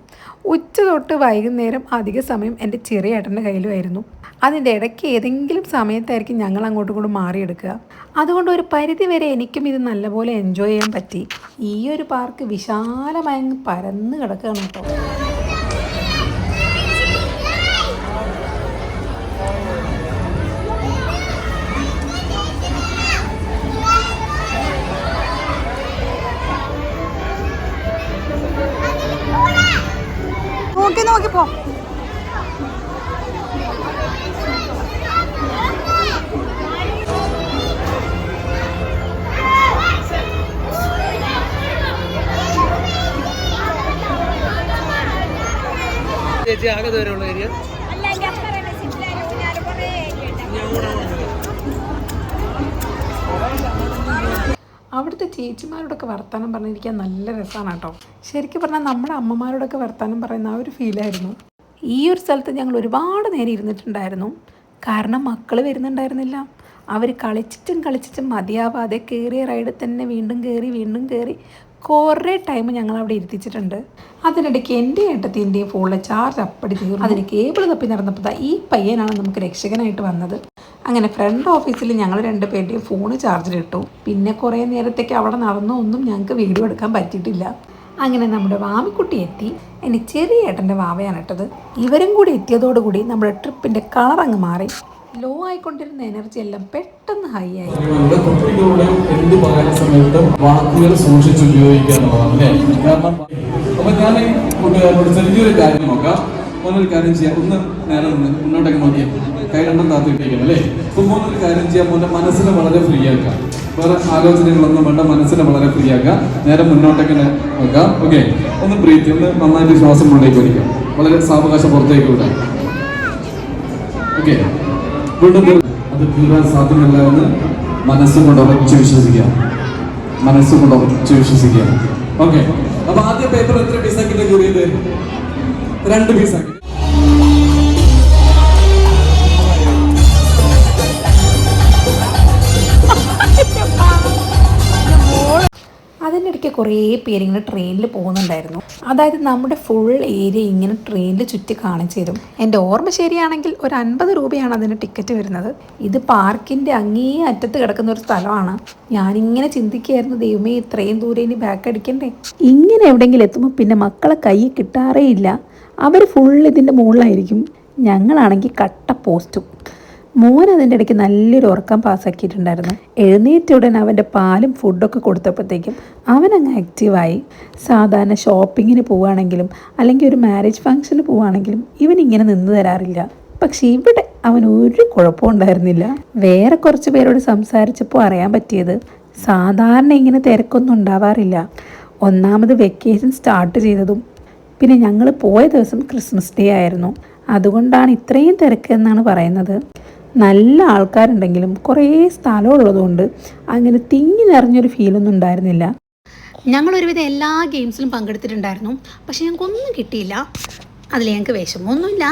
ഉച്ച തൊട്ട് വൈകുന്നേരം അധിക സമയം എൻ്റെ ചെറിയ ഏട്ടൻ്റെ കയ്യിലുമായിരുന്നു. അതിൻ്റെ ഇടയ്ക്ക് ഏതെങ്കിലും സമയത്തായിരിക്കും ഞങ്ങൾ അങ്ങോട്ടും കൂടെ മാറിയെടുക്കുക. അതുകൊണ്ട് ഒരു പരിധി വരെ എനിക്കും ഇത് നല്ലപോലെ എൻജോയ് ചെയ്യാൻ പറ്റി. ഈ ഒരു പാർക്ക് വിശാലമായി പരന്ന് കിടക്കുകയാണ് കേട്ടോ. ചേച്ചി ആകെ ദൂരമുള്ള ഏരിയ അവിടുത്തെ ചേച്ചിമാരോടൊക്കെ വർത്തമാനം പറഞ്ഞിരിക്കാൻ നല്ല രസമാണ് കേട്ടോ. ശരിക്കും പറഞ്ഞാൽ നമ്മുടെ അമ്മമാരോടൊക്കെ വർത്തമാനം പറയുന്ന ആ ഒരു ഫീലായിരുന്നു. ഈ ഒരു സ്ഥലത്ത് ഞങ്ങൾ ഒരുപാട് നേരം ഇരുന്നിട്ടുണ്ടായിരുന്നു. കാരണം മക്കൾ വരുന്നുണ്ടായിരുന്നില്ല. അവർ കളിച്ചിട്ടും മതിയാവാതെ കയറിയ റൈഡിൽ തന്നെ വീണ്ടും കയറി കുറേ ടൈം ഞങ്ങൾ അവിടെ ഇരുത്തിച്ചിട്ടുണ്ട്. അതിനിടയ്ക്ക് എൻ്റെ ഏട്ടത്തിൻ്റെയും ഫോണിലെ ചാർജ് അപ്പടി തീർന്നു. അതിന് കേബിൾ തപ്പി നടന്നപ്പോൾ ഈ പയ്യനാണ് നമുക്ക് രക്ഷകനായിട്ട് വന്നത്. അങ്ങനെ ഫ്രണ്ട് ഓഫീസിൽ ഞങ്ങൾ രണ്ടുപേരുടെയും ഫോണ് ചാർജിലിട്ടു. പിന്നെ കുറേ നേരത്തേക്ക് അവിടെ നടന്നൊന്നും ഞങ്ങൾക്ക് വീഡിയോ എടുക്കാൻ പറ്റിയിട്ടില്ല. അങ്ങനെ നമ്മുടെ വാമിക്കുട്ടി എത്തി. എൻ്റെ ചെറിയ ഏട്ടൻ്റെ വാവയാണ് ഇട്ടത്. ഇവരും കൂടി എത്തിയതോടുകൂടി നമ്മുടെ ട്രിപ്പിൻ്റെ കളർ അങ്ങ് മാറി. ലോ ആയിക്കൊണ്ടിരുന്ന എനർജി എല്ലാം പെട്ടെന്ന് ഹൈ ആയി. എന്ത് പറയുന്ന സമയത്തും വാക്കുകൾ സൂക്ഷിച്ചുപയോഗിക്കുക എന്നുള്ളതാണ് അല്ലേ? കാരണം അപ്പൊ ഞാൻ കൂട്ടുകാരോട് ചെറിയൊരു കാര്യം നോക്കാം. മോനൊരു കാര്യം ചെയ്യാം, ഒന്ന് നേരെ മുന്നോട്ടൊക്കെ നോക്കിയാൽ കൈ രണ്ടും താത്തിയിട്ടേക്കാം അല്ലേ? അപ്പൊ മോനൊരു കാര്യം ചെയ്യാം, മോന്റെ മനസ്സിനെ വളരെ ഫ്രീ ആക്കാം. വേറെ ആലോചനകളൊന്നും വേണ്ട, മനസ്സിനെ വളരെ ഫ്രീ ആക്കാം. നേരെ മുന്നോട്ടൊക്കെ നോക്കാം. ഓക്കെ, ഒന്ന് ബ്രീത്ത്, ഒന്ന് നന്നായിട്ട് ശ്വാസം ഉള്ളിലേക്ക് വലിക്കാം. വളരെ സാവകാശം പുറത്തേക്ക് വിടാം. ഓക്കെ, വീണ്ടും അത് തീരാൻ സാധ്യമല്ല എന്ന് മനസ്സുകൊണ്ട് ഉറച്ചു വിശ്വസിക്കുക. ഓക്കെ, അപ്പൊ ആദ്യ പേപ്പർ എത്ര പീസാക്കിട്ട് കൂടിയത്? 2 പീസാക്കി. അതിൻ്റെ ഇടയ്ക്ക് കുറേ പേരിങ്ങനെ ട്രെയിനിൽ പോകുന്നുണ്ടായിരുന്നു. അതായത് നമ്മുടെ ഫുൾ ഏരിയ ഇങ്ങനെ ട്രെയിനിൽ ചുറ്റി കാണിച്ചു തരും. എൻ്റെ ഓർമ്മ ശരിയാണെങ്കിൽ ഒരു 50 രൂപയാണ് അതിന് ടിക്കറ്റ് വരുന്നത്. ഇത് പാർക്കിൻ്റെ അങ്ങേ അറ്റത്ത് കിടക്കുന്ന ഒരു സ്ഥലമാണ്. ഞാനിങ്ങനെ ചിന്തിക്കുകയായിരുന്നു, ദൈവമേ ഇത്രയും ദൂരെ ഇനി ബാക്ക് അടിക്കണ്ടേ. ഇങ്ങനെ എവിടെയെങ്കിലും എത്തുമ്പോൾ പിന്നെ മക്കളെ കൈ കിട്ടാറേ ഇല്ല. അവർ ഫുൾ ഇതിൻ്റെ മുകളിലായിരിക്കും. ഞങ്ങളാണെങ്കിൽ കട്ട പോസ്റ്റും. മോൻ അതിൻ്റെ ഇടയ്ക്ക് നല്ലൊരു ഉറക്കം പാസ്സാക്കിയിട്ടുണ്ടായിരുന്നു. എഴുന്നേറ്റ ഉടനെ അവൻ്റെ പാലും ഫുഡൊക്കെ കൊടുത്തപ്പോഴത്തേക്കും അവനങ്ങ് ആക്റ്റീവായി. സാധാരണ ഷോപ്പിങ്ങിന് പോവുകയാണെങ്കിലും അല്ലെങ്കിൽ ഒരു മാരേജ് ഫംഗ്ഷന് പോവുകയാണെങ്കിലും ഇവൻ ഇങ്ങനെ നിന്ന് തരാറില്ല. പക്ഷെ ഇവിടെ അവൻ ഒരു കുഴപ്പമുണ്ടായിരുന്നില്ല. വേറെ കുറച്ച് പേരോട് സംസാരിച്ചപ്പോൾ അറിയാൻ പറ്റിയത് സാധാരണ ഇങ്ങനെ തിരക്കൊന്നും ഉണ്ടാവാറില്ല. ഒന്നാമത് വെക്കേഷൻ സ്റ്റാർട്ട് ചെയ്തതും പിന്നെ ഞങ്ങൾ പോയ ദിവസം ക്രിസ്മസ് ഡേ ആയിരുന്നു. അതുകൊണ്ടാണ് ഇത്രയും തിരക്ക് എന്നാണ് പറയുന്നത്. നല്ല ആൾക്കാരുണ്ടെങ്കിലും കുറേ സ്ഥലമുള്ളതുകൊണ്ട് അങ്ങനെ തിങ്ങി നിറഞ്ഞൊരു ഫീലൊന്നും ഉണ്ടായിരുന്നില്ല. ഞങ്ങളൊരുവിധം എല്ലാ ഗെയിംസിലും പങ്കെടുത്തിട്ടുണ്ടായിരുന്നു. പക്ഷെ ഞങ്ങൾക്കൊന്നും കിട്ടിയില്ല. അതിൽ ഞങ്ങൾക്ക് വിഷമമൊന്നുമില്ല.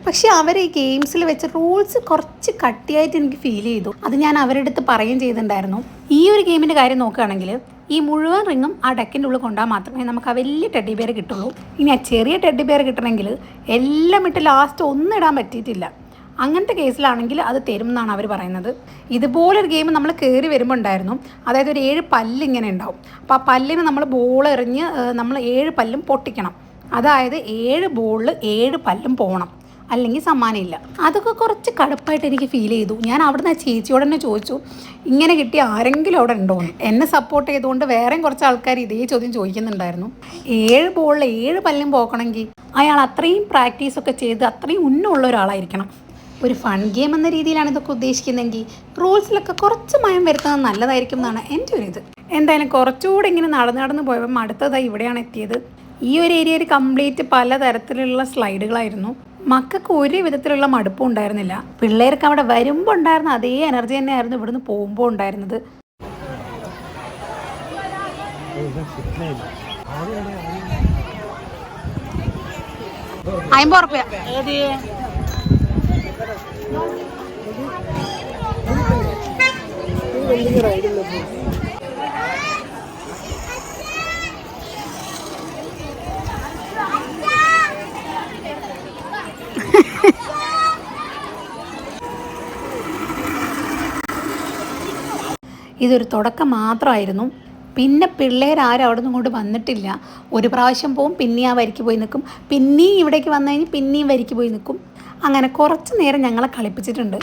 പക്ഷെ അവർ ഈ ഗെയിംസിൽ വെച്ച റൂൾസ് കുറച്ച് കട്ടിയായിട്ട് എനിക്ക് ഫീൽ ചെയ്തു. അത് ഞാൻ അവരുടെ അടുത്ത് പറയുകയും ചെയ്തിട്ടുണ്ടായിരുന്നു. ഈ ഒരു ഗെയിമിൻ്റെ കാര്യം നോക്കുകയാണെങ്കിൽ ഈ മുഴുവൻ റിങ്ങും ആ ഡക്കിൻ്റെ ഉള്ളിൽ കൊണ്ടാൽ മാത്രമേ നമുക്ക് ആ വലിയ ടെഡ്ഡി ബിയർ കിട്ടുള്ളൂ. ഇനി ആ ചെറിയ ടെഡ്ഡി ബിയർ കിട്ടണമെങ്കിൽ എല്ലാം ഇട്ട് ലാസ്റ്റ് ഒന്നും ഇടാൻ പറ്റിയിട്ടില്ല. അങ്ങനത്തെ കേസിലാണെങ്കിൽ അത് തരും എന്നാണ് അവർ പറയുന്നത്. ഇതുപോലൊരു ഗെയിം നമ്മൾ കയറി വരുമ്പോൾ ഉണ്ടായിരുന്നു. അതായത് ഒരു 7 പല്ല് ഇങ്ങനെ ഉണ്ടാവും. അപ്പോൾ ആ പല്ലിന് നമ്മൾ ബോൾ എറിഞ്ഞ് നമ്മൾ 7 പല്ലും പൊട്ടിക്കണം. അതായത് 7 ബോളിൽ 7 പല്ലും പോകണം, അല്ലെങ്കിൽ സമ്മാനമില്ല. അതൊക്കെ കുറച്ച് കടുപ്പായിട്ട് എനിക്ക് ഫീൽ ചെയ്തു. ഞാൻ അവിടുന്ന് ആ ചേച്ചിയോട് തന്നെ ചോദിച്ചു, ഇങ്ങനെ കിട്ടിയ ആരെങ്കിലും അവിടെ ഉണ്ടോ എന്ന്. എന്നെ സപ്പോർട്ട് ചെയ്തുകൊണ്ട് വേറെയും കുറച്ച് ആൾക്കാർ ഇതേ ചോദ്യം ചോദിക്കുന്നുണ്ടായിരുന്നു. 7 ബോളിൽ 7 പല്ലും പോകണമെങ്കിൽ അയാൾ അത്രയും പ്രാക്ടീസൊക്കെ ചെയ്ത് അത്രയും ഉന്നമുള്ള ഒരാളായിരിക്കണം. ഒരു ഫൺ ഗെയിം എന്ന രീതിയിലാണ് ഇതൊക്കെ ഉദ്ദേശിക്കുന്നതെങ്കിൽ റൂൾസിലൊക്കെ കുറച്ച് മയം വരുത്തുന്നത് നല്ലതായിരിക്കും എന്നാണ് എൻ്റെ ഒരു ഇത്. എന്തായാലും കുറച്ചുകൂടെ ഇങ്ങനെ നടന്ന് പോയപ്പോൾ അടുത്തതായി ഇവിടെയാണ് എത്തിയത്. ഈ ഒരു ഏരിയയിൽ കംപ്ലീറ്റ് പലതരത്തിലുള്ള സ്ലൈഡുകളായിരുന്നു. മക്കൾക്ക് ഒരു വിധത്തിലുള്ള മടുപ്പും ഉണ്ടായിരുന്നില്ല. പിള്ളേർക്ക് അവിടെ വരുമ്പോൾ ഉണ്ടായിരുന്ന അതേ എനർജി തന്നെയായിരുന്നു ഇവിടുന്ന് പോകുമ്പോൾ ഉണ്ടായിരുന്നത്. ഇതൊരു തുടക്കം മാത്രമായിരുന്നു. പിന്നെ പിള്ളേരാരും അവിടെ നിന്ന് ഇങ്ങോട്ട് വന്നിട്ടില്ല. ഒരു പ്രാവശ്യം പോവും, പിന്നെയും ആ വരിക്ക് പോയി നിൽക്കും, പിന്നെയും ഇവിടേക്ക് വന്നു കഴിഞ്ഞ് പിന്നെയും വരിക്ക് പോയി നിൽക്കും. അങ്ങനെ കുറച്ച് നേരം ഞങ്ങളെ കളിപ്പിച്ചിട്ടുണ്ട്.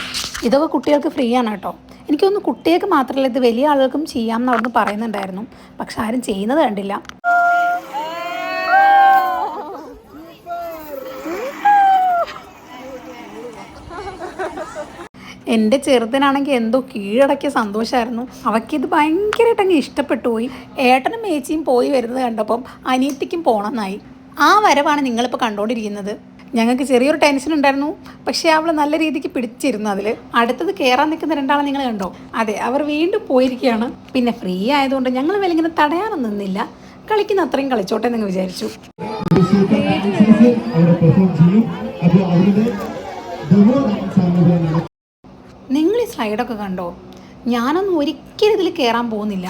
ഇതൊക്കെ കുട്ടികൾക്ക് ഫ്രീ ആണ് കേട്ടോ. എനിക്കൊന്ന് കുട്ടികൾക്ക് മാത്രമല്ല, ഇത് വലിയ ആളുകൾക്കും ചെയ്യാമെന്ന് അവിടുന്ന് പറയുന്നുണ്ടായിരുന്നു. പക്ഷെ ആരും ചെയ്യുന്നത് കണ്ടില്ല. എൻ്റെ ചെറുതിനാണെങ്കിൽ എന്തോ കീഴടക്കിയ സന്തോഷമായിരുന്നു. അവയ്ക്കിത് ഭയങ്കരമായിട്ട് അങ്ങ് ഇഷ്ടപ്പെട്ടു പോയി. ഏട്ടനും മേച്ചിയും പോയി വരുന്നത് കണ്ടപ്പം അനിയത്തിക്കും പോകണമെന്നായി. ആ വരവാണ് നിങ്ങളിപ്പോൾ കണ്ടുകൊണ്ടിരിക്കുന്നത്. ഞങ്ങൾക്ക് ചെറിയൊരു ടെൻഷൻ ഉണ്ടായിരുന്നു, പക്ഷേ അവൾ നല്ല രീതിക്ക് പിടിച്ചിരുന്നു അതിൽ. അടുത്തത് കയറാൻ നിൽക്കുന്ന രണ്ടാളെ നിങ്ങൾ കണ്ടോ? അതെ, അവർ വീണ്ടും പോയിരിക്കുകയാണ്. പിന്നെ ഫ്രീ ആയതുകൊണ്ട് ഞങ്ങൾ ഇങ്ങനെ തടയാനൊന്നും നിന്നില്ല, കളിക്കുന്ന അത്രയും കളിച്ചോട്ടെ എന്ന് വിചാരിച്ചു. നിങ്ങൾ ഈ സ്ലൈഡൊക്കെ കണ്ടോ? ഞാനൊന്നും ഒരിക്കലും ഇതിൽ കയറാൻ പോകുന്നില്ല.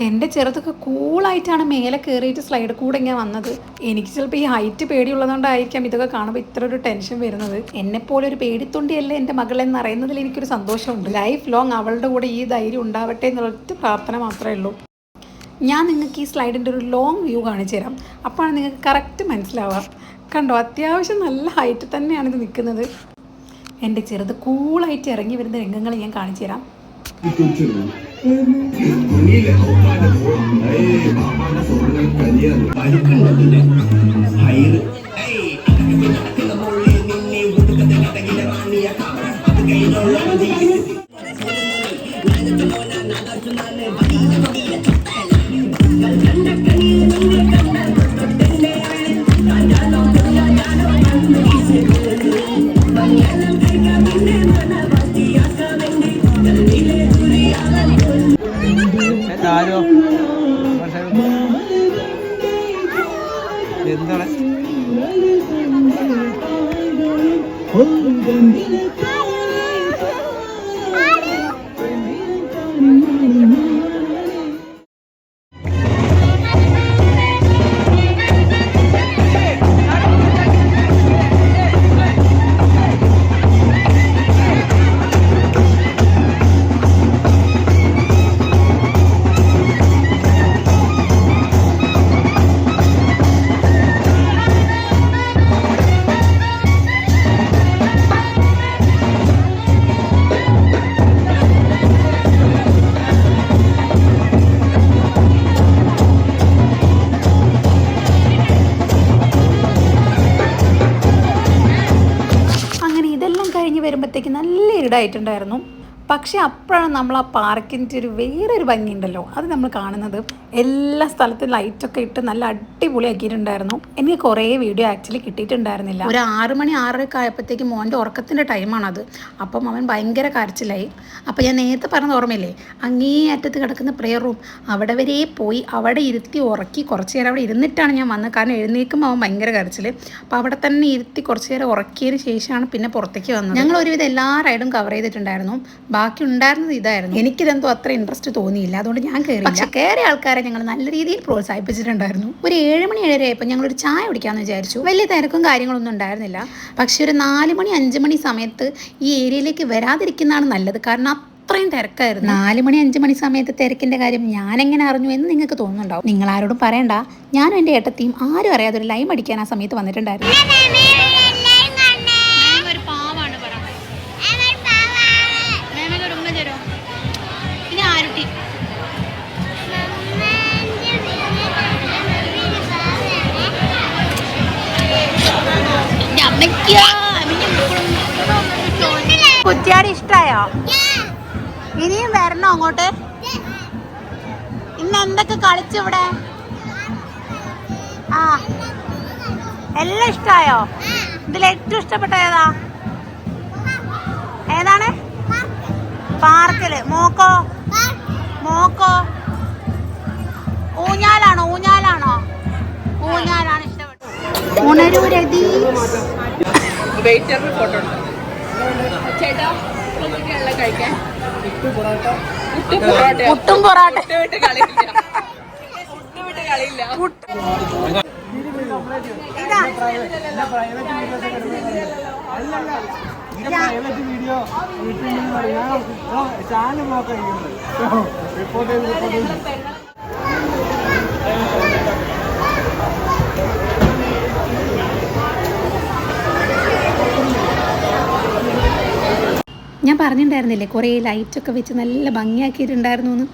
എൻ്റെ ചെറുതൊക്കെ കൂളായിട്ടാണ് മേലെ കയറിയിട്ട് സ്ലൈഡ് കൂടെ ഇങ്ങനെ വന്നത്. എനിക്ക് ചിലപ്പോൾ ഈ ഹൈറ്റ് പേടിയുള്ളതുകൊണ്ടായിരിക്കാം ഇതൊക്കെ കാണുമ്പോൾ ഇത്ര ഒരു ടെൻഷൻ വരുന്നത്. എന്നെപ്പോലെ ഒരു പേടിത്തൊണ്ടിയല്ലേ എൻ്റെ മകളെന്ന് അറിയുന്നതിൽ എനിക്കൊരു സന്തോഷമുണ്ട്. ലൈഫ് ലോങ് അവളുടെ കൂടെ ഈ ധൈര്യം ഉണ്ടാവട്ടെ എന്നുള്ളൊറ്റ പ്രാർത്ഥന മാത്രമേ ഉള്ളൂ. ഞാൻ നിങ്ങൾക്ക് ഈ സ്ലൈഡിൻ്റെ ഒരു ലോങ് വ്യൂ കാണിച്ചു തരാം, അപ്പോഴാണ് നിങ്ങൾക്ക് കറക്റ്റ് മനസ്സിലാവുക. കണ്ടോ, അത്യാവശ്യം നല്ല ഹൈറ്റ് തന്നെയാണ് ഇത് നിൽക്കുന്നത്. എൻ്റെ ചെറുത് കൂളായിട്ട് ഇറങ്ങി വരുന്ന രംഗങ്ങൾ ഞാൻ കാണിച്ചു തരാം. എന്താണ് വരുമ്പോഴത്തേക്ക് നല്ല ഇരുടായിട്ടുണ്ടായിരുന്നു. പക്ഷേ അപ്പോഴാണ് നമ്മൾ ആ പാർക്കിൻ്റെ ഒരു വേറൊരു ഭംഗിയുണ്ടല്ലോ അത് നമ്മൾ കാണുന്നത്. എല്ലാ സ്ഥലത്തും ലൈറ്റൊക്കെ ഇട്ട് നല്ല അടിപൊളിയാക്കിയിട്ടുണ്ടായിരുന്നു. എനിക്ക് കുറേ വീഡിയോ ആക്ച്വലി കിട്ടിയിട്ടുണ്ടായിരുന്നില്ല. ഒരു 6 മണി 6:30 ആയപ്പോഴത്തേക്ക് മോൻ്റെ ഉറക്കത്തിൻ്റെ ടൈമാണത്. അപ്പം അവൻ ഭയങ്കര കരച്ചിലായി. അപ്പോൾ ഞാൻ നേരത്തെ പറഞ്ഞത് ഓർമ്മയില്ലേ, അങ്ങേ അറ്റത്ത് കിടക്കുന്ന പ്രെയർ റൂം, അവിടെ വരെ പോയി അവിടെ ഇരുത്തി ഉറക്കി കുറച്ച് നേരം അവിടെ ഇരുന്നിട്ടാണ് ഞാൻ വന്നത്. കാരണം എഴുന്നേൽക്കുമ്പോൾ അവൻ ഭയങ്കര കരച്ചിൽ. അപ്പോൾ അവിടെ തന്നെ ഇരുത്തി കുറച്ച് നേരം ഉറക്കിയതിന് ശേഷമാണ് പിന്നെ പുറത്തേക്ക് വന്നത്. ഞങ്ങൾ ഒരുവിധം എല്ലാ റൈഡും കവർ ചെയ്തിട്ടുണ്ടായിരുന്നു. ബാക്കി ഉണ്ടായിരുന്നത് ഇതായിരുന്നു. എനിക്കിതെന്തോ അത്ര ഇൻട്രസ്റ്റ് തോന്നിയില്ല, അതുകൊണ്ട് ഞാൻ കയറി. പക്ഷേ കയറിയ ആൾക്കാരെ ഞങ്ങൾ നല്ല രീതിയിൽ പ്രോത്സാഹിപ്പിച്ചിട്ടുണ്ടായിരുന്നു. ഒരു 7 മണി 7:30 ആയപ്പോൾ ഞങ്ങളൊരു ചായ കുടിക്കാമെന്ന് വിചാരിച്ചു. വലിയ തിരക്കും കാര്യങ്ങളൊന്നും ഉണ്ടായിരുന്നില്ല. പക്ഷെ ഒരു 4 മണി 5 മണി സമയത്ത് ഈ ഏരിയയിലേക്ക് വരാതിരിക്കുന്നതാണ് നല്ലത്. കാരണം അത്രയും തിരക്കായിരുന്നു. 4 മണി 5 മണി സമയത്ത് തിരക്കിൻ്റെ കാര്യം ഞാനെങ്ങനെ അറിഞ്ഞു എന്ന് നിങ്ങൾക്ക് തോന്നുന്നുണ്ടാവും. നിങ്ങൾ ആരോടും പറയണ്ട, ഞാനും എൻ്റെ ഏട്ടത്തിയും ആരും അറിയാതെ ഒരു ലൈം അടിക്കാൻ ആ സമയത്ത് വന്നിട്ടുണ്ടായിരുന്നു. കുറ്റിയാടി ഇഷ്ടായോ? ഇനിയും വരണോ അങ്ങോട്ട്? ഇന്ന് എന്തൊക്കെ കളിച്ചിവിടെ? ആ, എല്ലാം ഇഷ്ടായോ? ഇതിൽ ഏറ്റവും ഇഷ്ടപ്പെട്ട ഏതാ? ഏതാണ്? പാർക്കില്. മോക്കോ? മോക്കോ ഊഞ്ഞാലാണോ? ഊഞ്ഞാലാണോ? ഊഞ്ഞാലാണ് ഇഷ്ടപ്പെട്ടത്. ഉണരൂ രതീഷ്. ഫോട്ടോ ചേട്ടാ കഴിക്കാൻ പുട്ടും പൊറാട്ട. കളിയില്ല. വീഡിയോ ചാനൽ നോക്കാൻ റിപ്പോർട്ട് ചെയ്ത് ഞാൻ പറഞ്ഞിട്ടുണ്ടായിരുന്നില്ലേ കുറേ ലൈറ്റൊക്കെ വെച്ച് നല്ല ഭംഗിയാക്കിയിട്ടുണ്ടായിരുന്നു എന്ന്.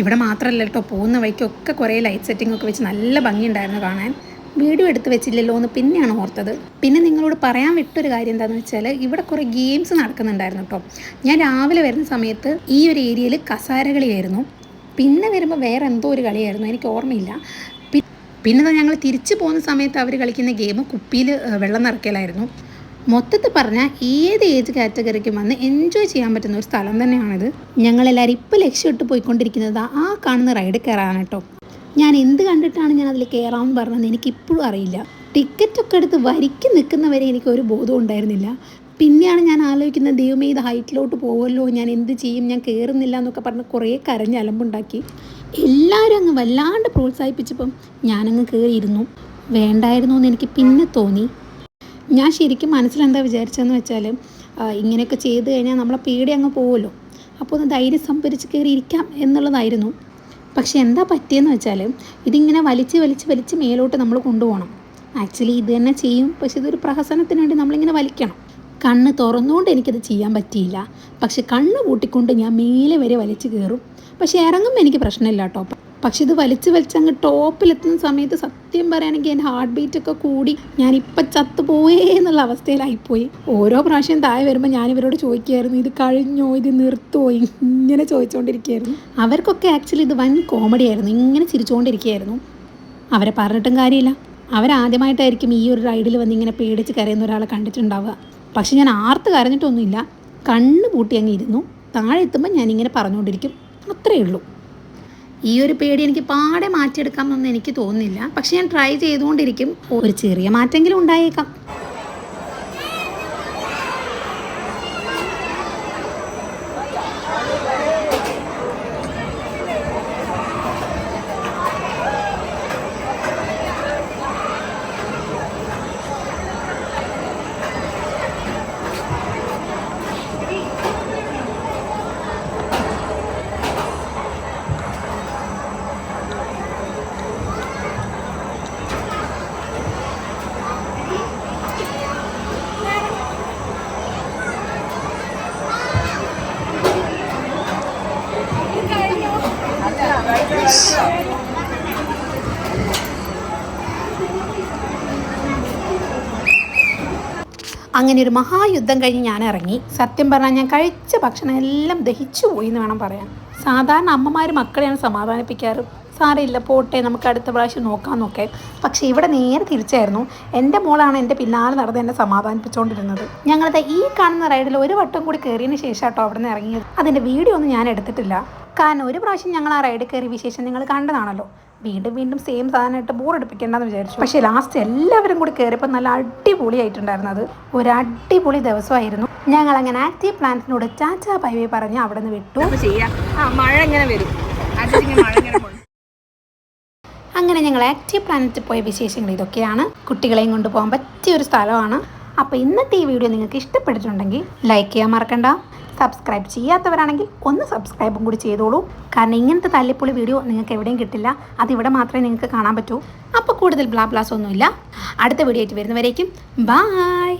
ഇവിടെ മാത്രമല്ല കേട്ടോ, പോകുന്ന വഴിക്കൊക്കെ കുറേ ലൈറ്റ് സെറ്റിംഗ് ഒക്കെ വെച്ച് നല്ല ഭംഗിയുണ്ടായിരുന്നു കാണാൻ. വീഡിയോ എടുത്ത് വെച്ചില്ലല്ലോ എന്ന് പിന്നെയാണ് ഓർത്തത്. പിന്നെ നിങ്ങളോട് പറയാൻ വിട്ടൊരു കാര്യം എന്താണെന്ന് വെച്ചാൽ, ഇവിടെ കുറേ ഗെയിംസ് നടക്കുന്നുണ്ടായിരുന്നു കേട്ടോ. ഞാൻ രാവിലെ വരുന്ന സമയത്ത് ഈ ഒരു ഏരിയയിൽ കസാര കളിയായിരുന്നു. പിന്നെ വരുമ്പോൾ വേറെ എന്തോ ഒരു കളിയായിരുന്നു, എനിക്ക് ഓർമ്മയില്ല. പിന്നെ ഞങ്ങൾ തിരിച്ചു പോകുന്ന സമയത്ത് അവർ കളിക്കുന്ന ഗെയിം കുപ്പിയിൽ വെള്ളം നിറയ്ക്കലായിരുന്നു. മൊത്തത്തിൽ പറഞ്ഞാൽ ഏത് ഏജ് കാറ്റഗറിക്കും വന്ന് എൻജോയ് ചെയ്യാൻ പറ്റുന്ന ഒരു സ്ഥലം തന്നെയാണിത്. ഞങ്ങളെല്ലാവരും ഇപ്പോൾ ലക്ഷ്യമിട്ട് പോയിക്കൊണ്ടിരിക്കുന്നത് ആ കാണുന്ന റൈഡ് കയറാണ് കേട്ടോ. ഞാൻ എന്ത് കണ്ടിട്ടാണ് ഞാൻ അതിൽ കയറാമെന്ന് പറഞ്ഞത് എനിക്കിപ്പോഴും അറിയില്ല. ടിക്കറ്റൊക്കെ എടുത്ത് വരിക്ക് നിൽക്കുന്നവരെ എനിക്കൊരു ബോധവും ഉണ്ടായിരുന്നില്ല. പിന്നെയാണ് ഞാൻ ആലോചിക്കുന്നത്, ദൈവമേ ഇത് ഹൈറ്റിലോട്ട് പോകുമല്ലോ, ഞാൻ എന്ത് ചെയ്യും, ഞാൻ കയറുന്നില്ല എന്നൊക്കെ പറഞ്ഞ് കുറേ കരഞ്ഞ് അലമ്പുണ്ടാക്കി. എല്ലാവരും അങ്ങ് വല്ലാണ്ട് പ്രോത്സാഹിപ്പിച്ചപ്പം ഞാനങ്ങ് കയറിയിരുന്നു. വേണ്ടായിരുന്നു എന്ന് എനിക്ക് പിന്നെ തോന്നി. ഞാൻ ശരിക്കും മനസ്സിലെന്താ വിചാരിച്ചതെന്ന് വെച്ചാൽ, ഇങ്ങനെയൊക്കെ ചെയ്ത് കഴിഞ്ഞാൽ നമ്മളെ പേടി അങ്ങ് പോകുമല്ലോ, അപ്പോൾ ഒന്ന് ധൈര്യം സംഭരിച്ച് കയറിയിരിക്കാം എന്നുള്ളതായിരുന്നു. പക്ഷെ എന്താ പറ്റിയെന്ന് വെച്ചാൽ, ഇതിങ്ങനെ വലിച്ച് മേലോട്ട് നമ്മൾ കൊണ്ടുപോകണം. ആക്ച്വലി ഇത് തന്നെ ചെയ്യും, പക്ഷെ ഇതൊരു പ്രഹസനത്തിന് വേണ്ടി നമ്മളിങ്ങനെ വലിക്കണം. കണ്ണ് തുറന്നുകൊണ്ട് എനിക്കത് ചെയ്യാൻ പറ്റിയില്ല. പക്ഷെ കണ്ണ് കൂട്ടിക്കൊണ്ട് ഞാൻ മേലെ വരെ വലിച്ച് കയറും. പക്ഷെ ഇറങ്ങുമ്പോൾ എനിക്ക് പ്രശ്നമില്ല കേട്ടോ. പക്ഷെ ഇത് വലിച്ചങ്ങ് ടോപ്പിലെത്തുന്ന സമയത്ത് സത്യം പറയുകയാണെങ്കിൽ എൻ്റെ ഹാർട്ട് ബീറ്റൊക്കെ കൂടി ഞാനിപ്പം ചത്തുപോയേ എന്നുള്ള അവസ്ഥയിലായിപ്പോയി. ഓരോ പ്രാവശ്യം താഴെ വരുമ്പോൾ ഞാനിവരോട് ചോദിക്കുമായിരുന്നു, ഇത് കഴിഞ്ഞോ, ഇത് നിർത്തുമോ, ഇങ്ങനെ ചോദിച്ചുകൊണ്ടിരിക്കുകയായിരുന്നു. അവർക്കൊക്കെ ആക്ച്വലി ഇത് വൻ കോമഡി ആയിരുന്നു. ഇങ്ങനെ ചിരിച്ചുകൊണ്ടിരിക്കുകയായിരുന്നു. അവരെ പറഞ്ഞിട്ടും കാര്യമില്ല. അവരാദ്യമായിട്ടായിരിക്കും ഈ ഒരു റൈഡിൽ വന്ന് ഇങ്ങനെ പേടിച്ച് കരയുന്ന ഒരാളെ കണ്ടിട്ടുണ്ടാവുക. പക്ഷെ ഞാൻ ആർത്ത് കരഞ്ഞിട്ടൊന്നുമില്ല. കണ്ണ് പൂട്ടി അങ്ങ് ഇരുന്നു. താഴെ എത്തുമ്പോൾ ഞാനിങ്ങനെ പറഞ്ഞുകൊണ്ടിരിക്കും, അത്രയേ ഉള്ളൂ. ഈ ഒരു പേടി എനിക്ക് പാടെ മാറ്റിയെടുക്കാമെന്നൊന്നും എനിക്ക് തോന്നുന്നില്ല. പക്ഷെ ഞാൻ ട്രൈ ചെയ്തുകൊണ്ടിരിക്കും. ഒരു ചെറിയ മാറ്റമെങ്കിലും ഉണ്ടായേക്കാം. അങ്ങനെ ഒരു മഹായുദ്ധം കഴിഞ്ഞ് ഞാൻ ഇറങ്ങി. സത്യം പറഞ്ഞാൽ ഞാൻ കഴിച്ച ഭക്ഷണം എല്ലാം ദഹിച്ചു പോയി എന്ന് വേണം പറയാൻ. സാധാരണ അമ്മമാർ മക്കളെയാണ് സമാധാനിപ്പിക്കാറ്, സാരമില്ല പോട്ടെ നമുക്ക് അടുത്ത പ്രാവശ്യം നോക്കാമെന്നൊക്കെ. പക്ഷേ ഇവിടെ നേരെ തിരിച്ചായിരുന്നു. എൻ്റെ മോളാണ് എൻ്റെ പിന്നാലെ നടന്ന് എന്നെ സമാധാനിപ്പിച്ചുകൊണ്ടിരുന്നത്. ഞങ്ങളത് ഈ കാണുന്ന റൈഡിൽ ഒരു വട്ടം കൂടി കയറിയതിന് ശേഷം കേട്ടോ അവിടെ നിന്ന് ഇറങ്ങിയത്. അതിൻ്റെ വീഡിയോ ഒന്നും ഞാൻ എടുത്തിട്ടില്ല. കാരണം ഒരു പ്രാവശ്യം ഞങ്ങൾ ആ റൈഡിൽ കയറിയ വിശേഷം നിങ്ങൾ കണ്ടതാണല്ലോ. വീണ്ടും സെയിം സാധനമായിട്ട് ബോറടിപ്പിക്കേണ്ടെന്ന് വിചാരിച്ചു. പക്ഷേ ലാസ്റ്റ് എല്ലാവരും കൂടി കയറിയപ്പോൾ നല്ല അടിപൊളിയായിട്ടുണ്ടായിരുന്നത്. ഒരു അടിപൊളി ദിവസമായിരുന്നു. ഞങ്ങൾ അങ്ങനെ ആക്റ്റീവ് പ്ലാന്റിനോട് ചാച്ചാ ബൈ ബൈ പറഞ്ഞ് അവിടെ നിന്ന് വിട്ടു. മഴ ഇങ്ങനെ വരും. അങ്ങനെ ഞങ്ങൾ ആക്റ്റീവ് പ്ലാനറ്റിൽ പോയ വിശേഷങ്ങൾ ഇതൊക്കെയാണ്. കുട്ടികളെയും കൊണ്ടുപോകാൻ പറ്റിയ ഒരു സ്ഥലമാണ്. അപ്പോൾ ഇന്നത്തെ ഈ വീഡിയോ നിങ്ങൾക്ക് ഇഷ്ടപ്പെട്ടിട്ടുണ്ടെങ്കിൽ ലൈക്ക് ചെയ്യാൻ മറക്കണ്ട. സബ്സ്ക്രൈബ് ചെയ്യാത്തവരാണെങ്കിൽ ഒന്ന് സബ്സ്ക്രൈബും കൂടി ചെയ്തോളൂ. കാരണം ഇങ്ങനത്തെ തല്ലിപ്പൊളി വീഡിയോ നിങ്ങൾക്ക് എവിടെയും കിട്ടില്ല. അതിവിടെ മാത്രമേ നിങ്ങൾക്ക് കാണാൻ പറ്റൂ. അപ്പോൾ കൂടുതൽ ബ്ലാസ് ഒന്നുമില്ല. അടുത്ത വീഡിയോ ആയിട്ട് വരുന്നവരേക്കും ബായ്.